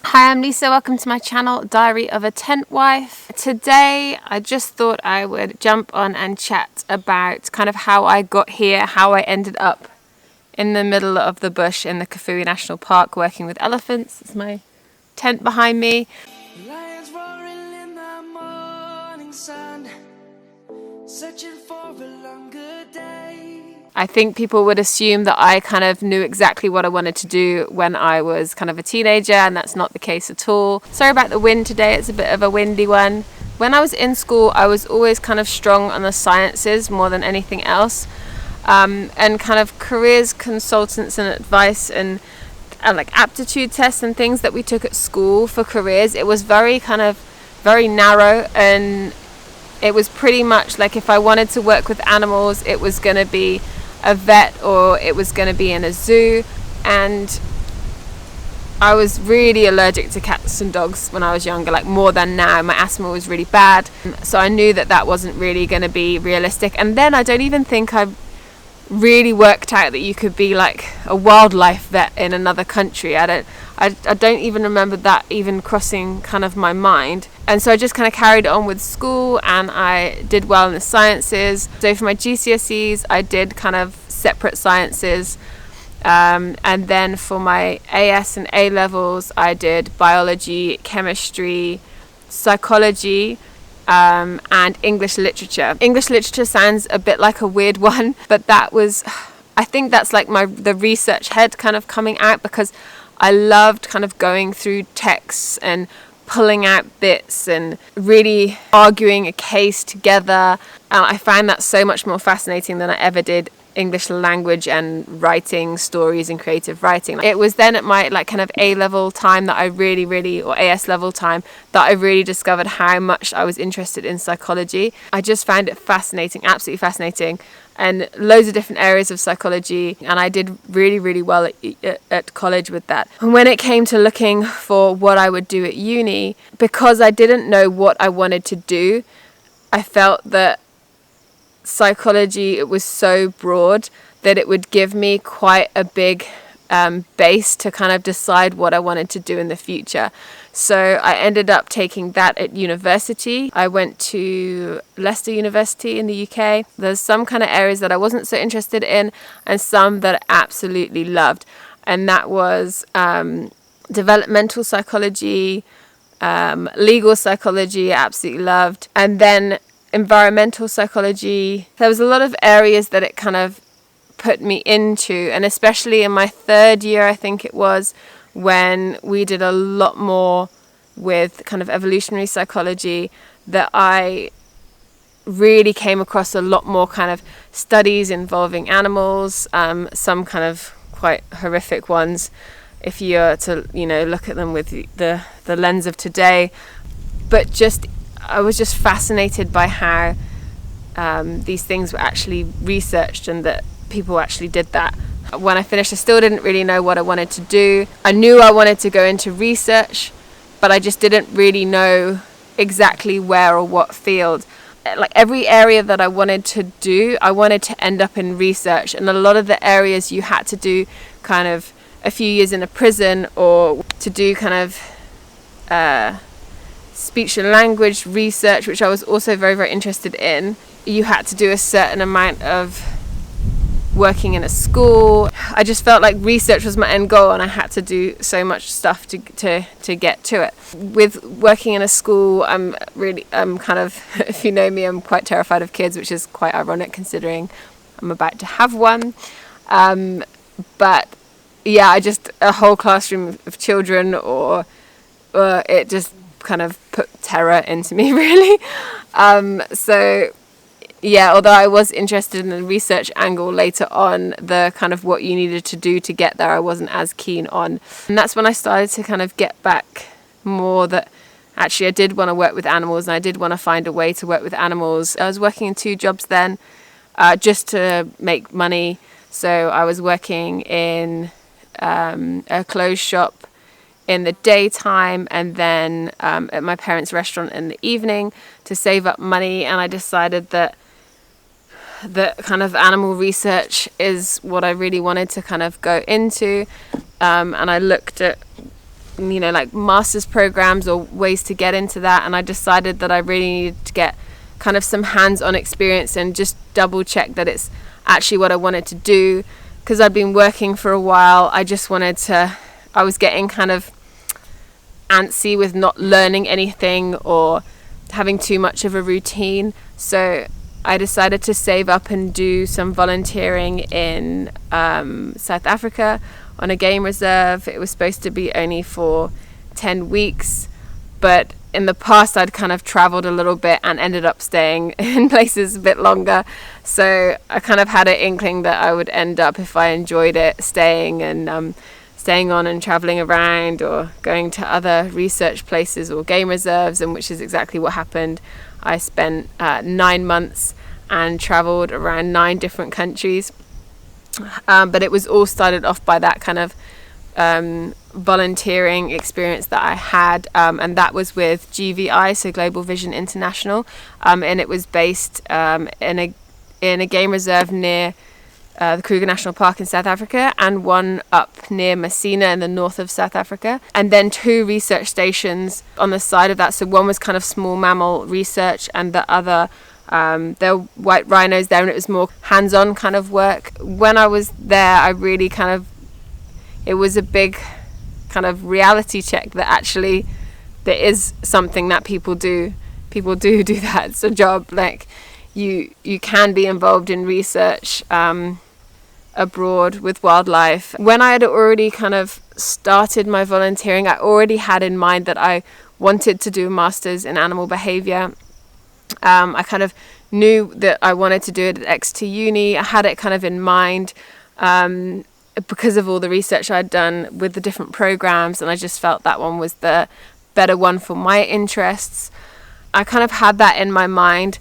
Hi, I'm Lisa. Welcome to my channel, Diary of a Tent Wife. Today, I just thought I would jump on and chat about kind of how I got here, how I ended up in the middle of the bush in the Kafui National Park working with elephants. It's my tent behind me. Lions roaring in the morning sun, searching for a longer day. I think people would assume that I kind of knew exactly what I wanted to do when I was kind of a teenager, and that's not the case at all. Sorry about the wind today, it's a bit of a windy one. When I was in school, I was always kind of strong on the sciences more than anything else, and kind of careers consultants and advice and like aptitude tests and things that we took at school for careers. It was very narrow, and it was pretty much like if I wanted to work with animals, it was going to be a vet or it was going to be in a zoo. And I was really allergic to cats and dogs when I was younger, like more than now. My asthma was really bad, so I knew that that wasn't really going to be realistic. And then I don't even think I really worked out that you could be like a wildlife vet in another country. I don't even remember that even crossing kind of my mind. And so I just kind of carried on with school, and I did well in the sciences. So for my GCSEs, I did kind of separate sciences. And then for my AS and A levels, I did biology, chemistry, psychology, and English literature. English literature sounds a bit like a weird one, but I think that's like the research head kind of coming out, because I loved kind of going through texts and pulling out bits and really arguing a case together. I find that so much more fascinating than I ever did English language and writing stories and creative writing. It was then at my like kind of A-level time that I really, or AS level time, that I really discovered how much I was interested in psychology. I just found it fascinating, absolutely fascinating, and loads of different areas of psychology, and I did really well at college with that. And when it came to looking for what I would do at uni, because I didn't know what I wanted to do, I felt that psychology, it was so broad that it would give me quite a big base to kind of decide what I wanted to do in the future. So I ended up taking that at university. I went to Leicester University in the UK. There's some kind of areas that I wasn't so interested in, and some that I absolutely loved. And that was developmental psychology, legal psychology, I absolutely loved. And then environmental psychology. There was a lot of areas that it kind of put me into, and especially in my third year, I think it was, when we did a lot more with kind of evolutionary psychology, that I really came across a lot more kind of studies involving animals, some kind of quite horrific ones if you're to, look at them with the lens of today. But I was just fascinated by how these things were actually researched and that people actually did that. When I finished, I still didn't really know what I wanted to do. I knew I wanted to go into research, but I just didn't really know exactly where or what field. Like every area that I wanted to do, I wanted to end up in research. And a lot of the areas you had to do kind of a few years in a prison, or to do kind of speech and language research, which I was also very interested in. You had to do a certain amount of working in a school. I just felt like research was my end goal, and I had to do so much stuff to get to it. With working in a school, I'm kind of, if you know me, I'm quite terrified of kids, which is quite ironic considering I'm about to have one. But yeah, a whole classroom of children, or it just kind of put terror into me, really. So yeah, although I was interested in the research angle later on, the kind of what you needed to do to get there, I wasn't as keen on. And that's when I started to kind of get back more that actually I did want to work with animals, and I did want to find a way to work with animals. I was working in 2 jobs then, just to make money. So I was working in a clothes shop in the daytime, and then at my parents' restaurant in the evening to save up money. And I decided that kind of animal research is what I really wanted to kind of go into. And I looked at like master's programs or ways to get into that, and I decided that I really needed to get kind of some hands-on experience and just double check that it's actually what I wanted to do, because I'd been working for a while. I was getting kind of antsy with not learning anything or having too much of a routine. So I decided to save up and do some volunteering in South Africa on a game reserve. It was supposed to be only for 10 weeks, but in the past I'd kind of traveled a little bit and ended up staying in places a bit longer. So I kind of had an inkling that I would end up, if I enjoyed it, staying on and traveling around or going to other research places or game reserves, and which is exactly what happened. I spent 9 months and traveled around 9 different countries. But it was all started off by that kind of volunteering experience that I had, and that was with GVI, so Global Vision International, and it was based in a game reserve near the Kruger National Park in South Africa, and one up near Messina in the north of South Africa, and then 2 research stations on the side of that. So one was kind of small mammal research, and the other there were white rhinos there, and it was more hands-on kind of work. When I was there, I really it was a big kind of reality check that actually there is something that people do that. It's a job. Like you can be involved in research abroad with wildlife. When I had already kind of started my volunteering, I already had in mind that I wanted to do a master's in animal behavior. I kind of knew that I wanted to do it at Exeter Uni. I had it kind of in mind because of all the research I'd done with the different programs, and I just felt that one was the better one for my interests. I kind of had that in my mind,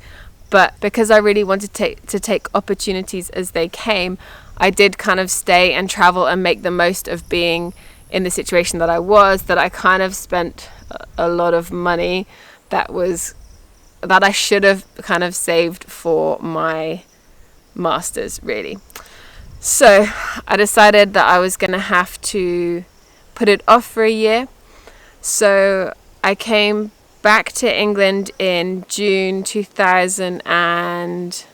but because I really wanted to take opportunities as they came, I did kind of stay and travel and make the most of being in the situation that I was, that I kind of spent a lot of money that I should have kind of saved for my master's, really. So I decided that I was going to have to put it off for a year. So I came back to England in June 2000 and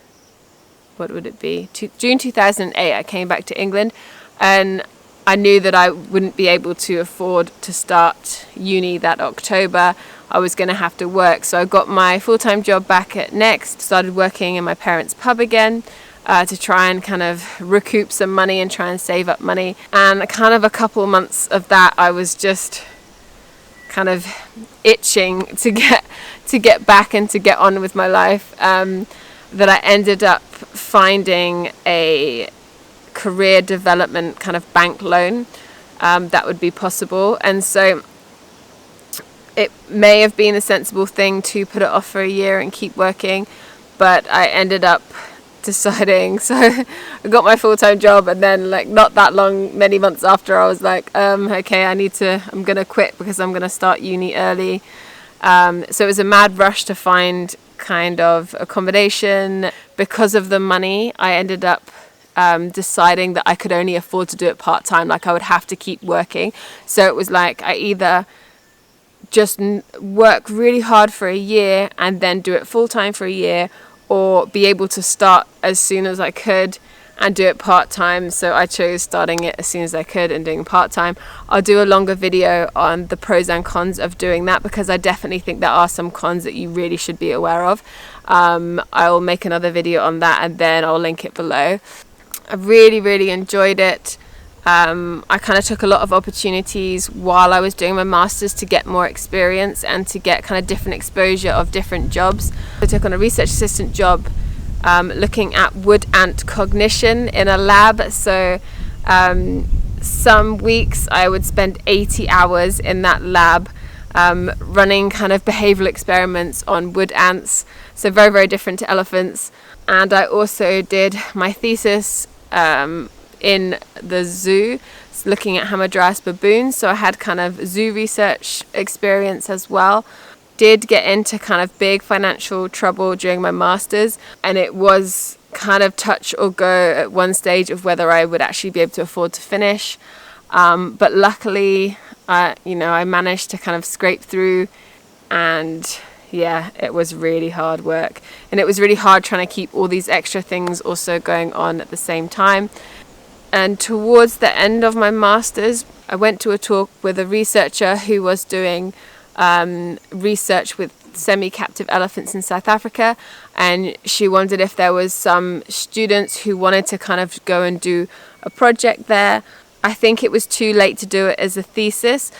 June 2008. I came back to England, and I knew that I wouldn't be able to afford to start uni that October. I was going to have to work. So I got my full-time job back at Next, started working in my parents' pub again to try and kind of recoup some money and try and save up money. And kind of a couple months of that, I was just kind of itching to get back and to get on with my life, that I ended up finding a career development kind of bank loan that would be possible. And so it may have been a sensible thing to put it off for a year and keep working, but I ended up deciding. So I got my full-time job, and then not that long, many months after, I was like, okay, I'm gonna quit because I'm gonna start uni early. So it was a mad rush to find kind of accommodation. Because of the money, I ended up deciding that I could only afford to do it part-time. I would have to keep working. So it was like I either just work really hard for a year and then do it full-time for a year, or be able to start as soon as I could and do it part-time. So I chose starting it as soon as I could and doing part-time. I'll do a longer video on the pros and cons of doing that, because I definitely think there are some cons that you really should be aware of. I'll make another video on that, and then I'll link it below. I really, really enjoyed it. I kind of took a lot of opportunities while I was doing my master's to get more experience and to get kind of different exposure of different jobs. I took on a research assistant job looking at wood ant cognition in a lab. So some weeks I would spend 80 hours in that lab running kind of behavioral experiments on wood ants. So very, very different to elephants. And I also did my thesis in the zoo, looking at Hamadryas baboons. So I had kind of zoo research experience as well. Did get into kind of big financial trouble during my master's, and it was kind of touch or go at one stage of whether I would actually be able to afford to finish. But luckily, I managed to kind of scrape through, and yeah, it was really hard work, and it was really hard trying to keep all these extra things also going on at the same time. And towards the end of my master's, I went to a talk with a researcher who was doing research with semi-captive elephants in South Africa, and she wondered if there was some students who wanted to kind of go and do a project there. I think it was too late to do it as a thesis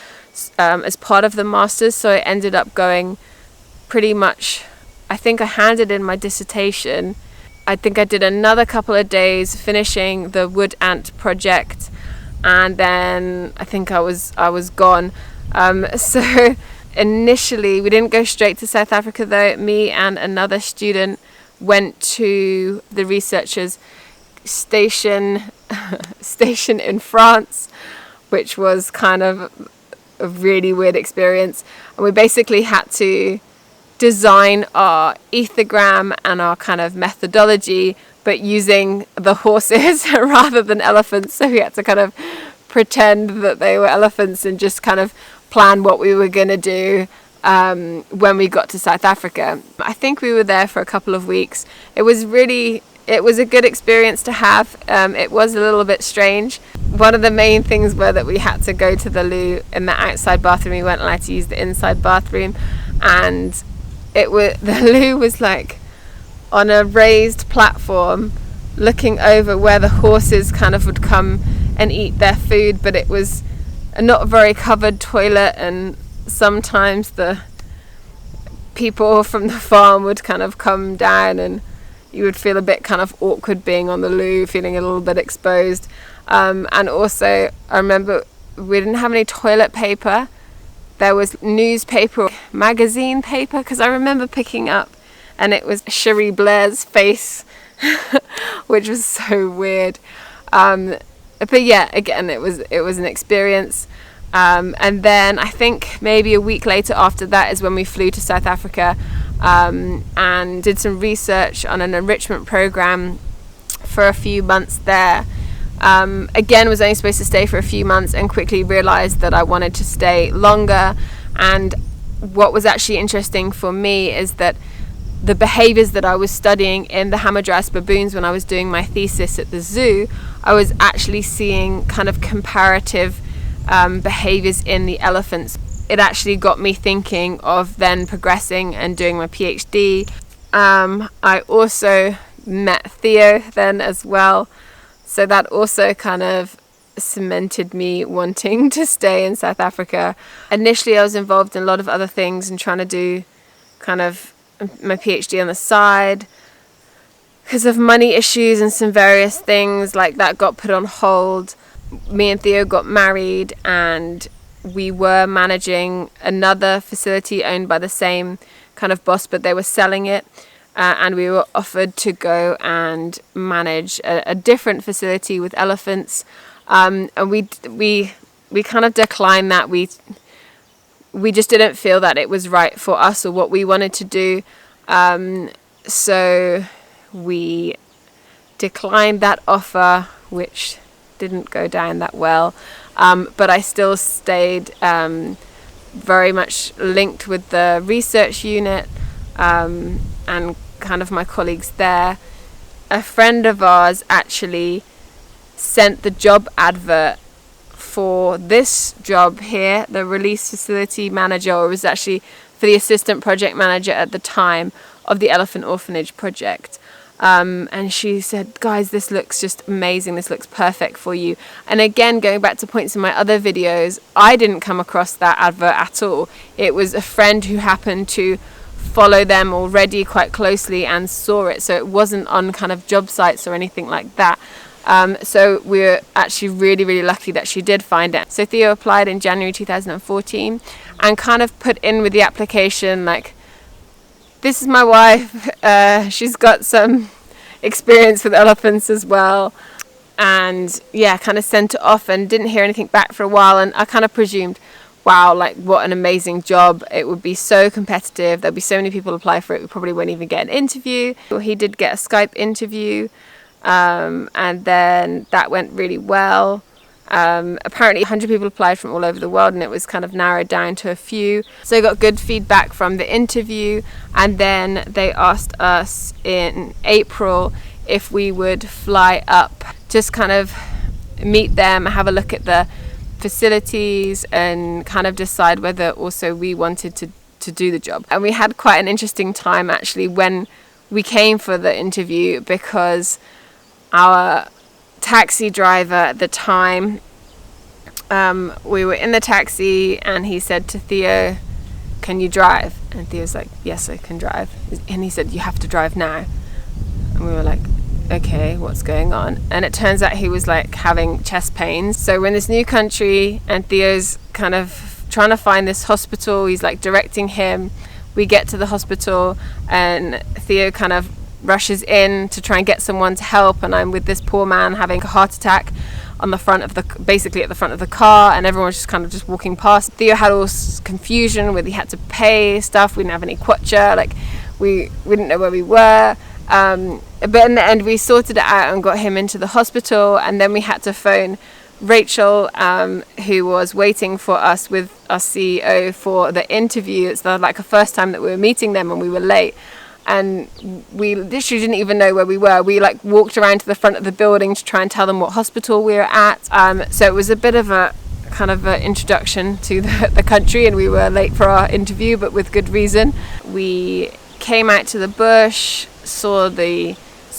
as part of the master's, so I ended up going pretty much, I think I handed in my dissertation. I think I did another couple of days finishing the wood ant project, and then I think I was gone. So initially we didn't go straight to South Africa though. Me and another student went to the researchers station in France, which was kind of a really weird experience, and we basically had to design our ethogram and our kind of methodology, but using the horses rather than elephants. So we had to kind of pretend that they were elephants and just kind of plan what we were going to do when we got to South Africa. I think we were there for a couple of weeks. It was a good experience to have. It was a little bit strange. One of the main things were that we had to go to the loo in the outside bathroom. We weren't allowed to use the inside bathroom, and the loo was like on a raised platform looking over where the horses kind of would come and eat their food, but it was a not very covered toilet, and sometimes the people from the farm would kind of come down, and you would feel a bit kind of awkward being on the loo, feeling a little bit exposed. And also I remember we didn't have any toilet paper. There was newspaper, magazine paper, because I remember picking up, and it was Cherie Blair's face, which was so weird. But yeah, again, it was an experience. And then I think maybe a week later after that is when we flew to South Africa, and did some research on an enrichment program for a few months there. Again, was only supposed to stay for a few months, and quickly realized that I wanted to stay longer. And what was actually interesting for me is that the behaviors that I was studying in the Hamadryas baboons when I was doing my thesis at the zoo, I was actually seeing kind of comparative behaviors in the elephants. It actually got me thinking of then progressing and doing my PhD. I also met Theo then as well, so that also kind of cemented me wanting to stay in South Africa. Initially I was involved in a lot of other things and trying to do kind of my PhD on the side. Because of money issues and some various things like that got put on hold. Me and Theo got married, and we were managing another facility owned by the same kind of boss, but they were selling it, and we were offered to go and manage a different facility with elephants, and we kind of declined that. We just didn't feel that it was right for us or what we wanted to do, so we declined that offer, which didn't go down that well, but I still stayed very much linked with the research unit, and kind of my colleagues there. A friend of ours actually sent the job advert for this job here, the release facility manager, or it was actually for the assistant project manager at the time of the Elephant Orphanage project. And she said, guys, this looks just amazing. This looks perfect for you. And again, going back to points in my other videos, I didn't come across that advert at all. It was a friend who happened to follow them already quite closely and saw it. So it wasn't on kind of job sites or anything like that. So we were actually really, really lucky that she did find it. So Theo applied in January 2014 and kind of put in with the application, like, this is my wife, she's got some experience with elephants as well, and yeah, kind of sent it off and didn't hear anything back for a while. And I kind of presumed, wow, like what an amazing job, it would be so competitive, there'd be so many people apply for it, we probably won't even get an interview. He did get a Skype interview, and then that went really well, Apparently 100 people applied from all over the world, and it was kind of narrowed down to a few. So I got good feedback from the interview, and then they asked us in April if we would fly up, just kind of meet them, have a look at the facilities, and kind of decide whether also we wanted to do the job. And we had quite an interesting time actually when we came for the interview, because our taxi driver at the time, we were in the taxi and he said to Theo, "Can you drive?" And Theo's like, "Yes, I can drive." And he said, "You have to drive now." And we were like, okay, what's going on? And it turns out he was like having chest pains. So we're in this new country and Theo's kind of trying to find this hospital. He's like directing him. We get to the hospital and Theo kind of rushes in to try and get someone to help, and I'm with this poor man having a heart attack on the front of basically at the front of the car, and everyone's just kind of just walking past. Theo had all confusion with he had to pay stuff. We didn't have any kwacha, like we didn't know where we were. But in the end we sorted it out and got him into the hospital, and then we had to phone Rachel, who was waiting for us with our CEO for the interview. It's like the first time that we were meeting them, and we were late. And we literally didn't even know where we were. We like walked around to the front of the building to try and tell them what hospital we were at. So it was a bit of a kind of an introduction to the country, and we were late for our interview, but with good reason. We came out to the bush, saw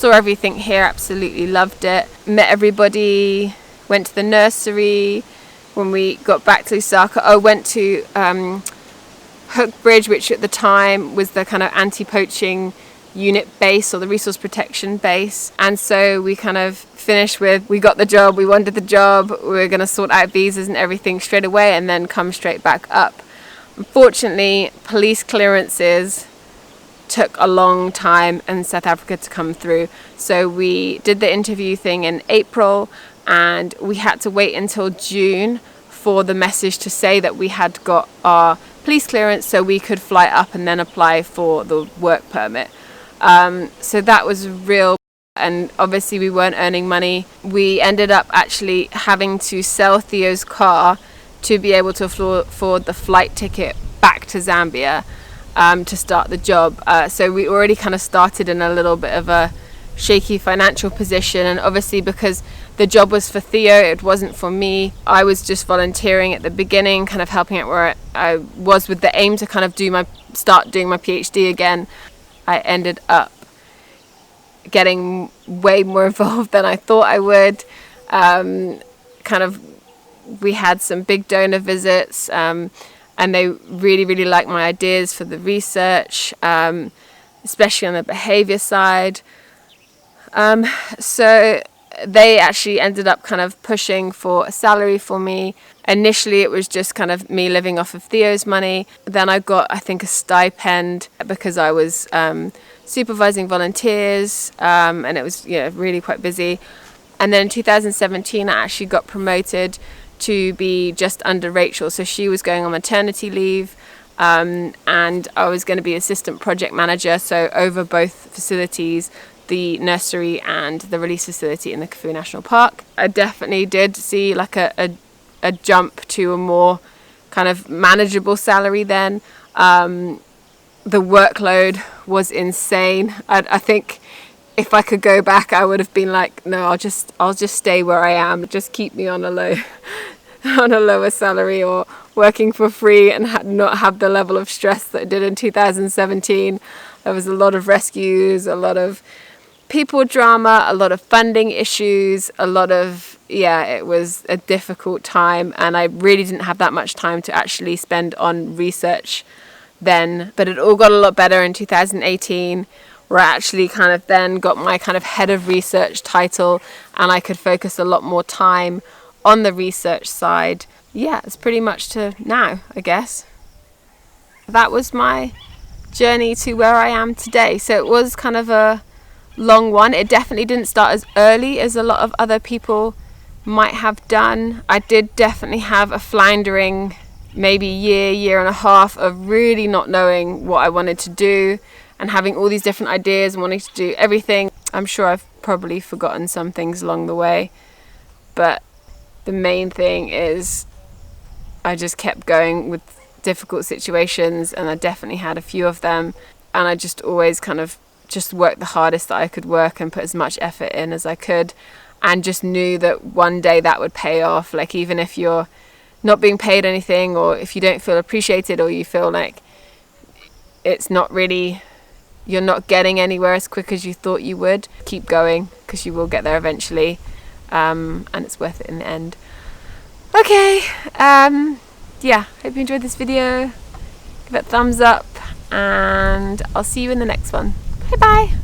everything here, absolutely loved it. Met everybody, went to the nursery. When we got back to Lusaka, went to Hook Bridge, which at the time was the kind of anti-poaching unit base, or the resource protection base. And so we kind of finished with, we got the job, we wanted the job, we were going to sort out visas and everything straight away and then come straight back up. Unfortunately, police clearances took a long time in South Africa to come through. So we did the interview thing in April, and we had to wait until June for the message to say that we had got our police clearance so we could fly up and then apply for the work permit. So that was real, and obviously we weren't earning money. We ended up actually having to sell Theo's car to be able to afford the flight ticket back to Zambia to start the job. So we already kind of started in a little bit of a shaky financial position, and obviously because the job was for Theo, it wasn't for me. I was just volunteering at the beginning, kind of helping out where I was, with the aim to kind of start doing my PhD again. I ended up getting way more involved than I thought I would. We had some big donor visits, and they really, really liked my ideas for the research, especially on the behavior side. So they actually ended up kind of pushing for a salary for me. Initially it was just kind of me living off of Theo's money. Then I got, I think, a stipend because I was supervising volunteers, and it was really quite busy. And then in 2017 I actually got promoted to be just under Rachel. So she was going on maternity leave, and I was going to be assistant project manager, so over both facilities, the nursery and the release facility in the Kafue National Park. I definitely did see like a jump to a more kind of manageable salary then. The workload was insane. I think if I could go back, I would have been like, no, I'll just stay where I am. Just keep me on a lower salary, or working for free and not have the level of stress that I did in 2017. There was a lot of rescues, a lot of people drama, a lot of funding issues, it was a difficult time, and I really didn't have that much time to actually spend on research then. But it all got a lot better in 2018, where I actually kind of then got my kind of head of research title, and I could focus a lot more time on the research side. Yeah, it's pretty much to now, I guess. That was my journey to where I am today. So it was kind of a long one. It definitely didn't start as early as a lot of other people might have done. I did definitely have a floundering maybe year and a half of really not knowing what I wanted to do, and having all these different ideas and wanting to do everything. I'm sure I've probably forgotten some things along the way, but the main thing is I just kept going with difficult situations, and I definitely had a few of them, and I just always kind of just worked the hardest that I could work and put as much effort in as I could, and just knew that one day that would pay off. Like, even if you're not being paid anything, or if you don't feel appreciated, or you feel like it's not really, you're not getting anywhere as quick as you thought you would, keep going, because you will get there eventually, and it's worth it in the end. Okay, yeah, hope you enjoyed this video. Give it a thumbs up, and I'll see you in the next one. Bye bye.